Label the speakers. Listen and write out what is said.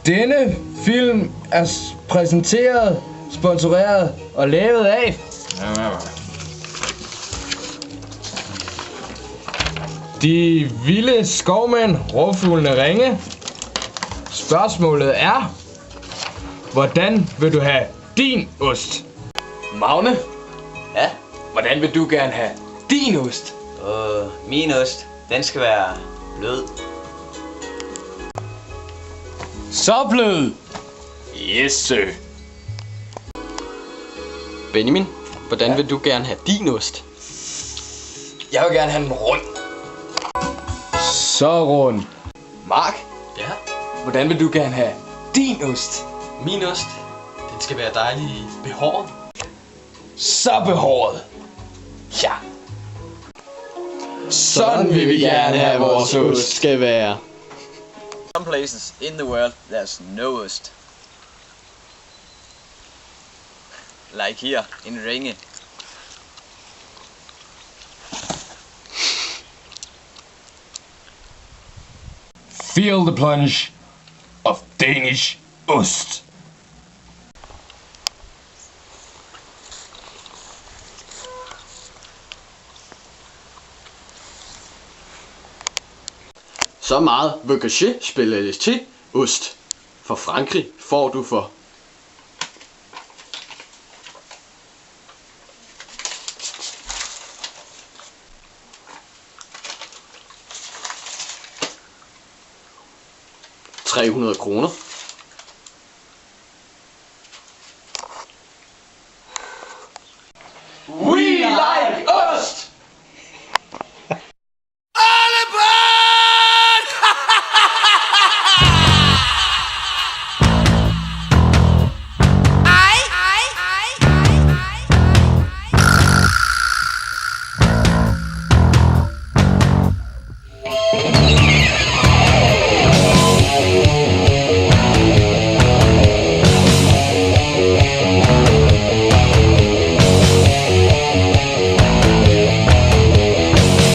Speaker 1: Denne film er præsenteret, sponsoreret og lavet af De Vilde Skovmænd, Rovfuglene Ringe. Spørgsmålet er: hvordan vil du have din ost? Magne?
Speaker 2: Ja?
Speaker 1: Hvordan vil du gerne have din ost?
Speaker 2: Min ost, den skal være blød.
Speaker 1: Så blød. Yes, sir.
Speaker 3: Benjamin, hvordan vil du gerne have din ost?
Speaker 2: Jeg vil gerne have den rund.
Speaker 1: Så rund.
Speaker 2: Mark,
Speaker 3: Ja?
Speaker 2: hvordan vil du gerne have din ost?
Speaker 3: Min ost, den skal være dejlig behåret.
Speaker 1: Så behåret.
Speaker 2: Ja.
Speaker 1: Sådan vil vi gerne have vores ost skal være.
Speaker 2: Some places in the world there's no ost. Like here in Ringe.
Speaker 1: Feel the plunge of Danish ost.
Speaker 3: Så meget Vocaché Spécialité ost. For Frankrig får du for €300.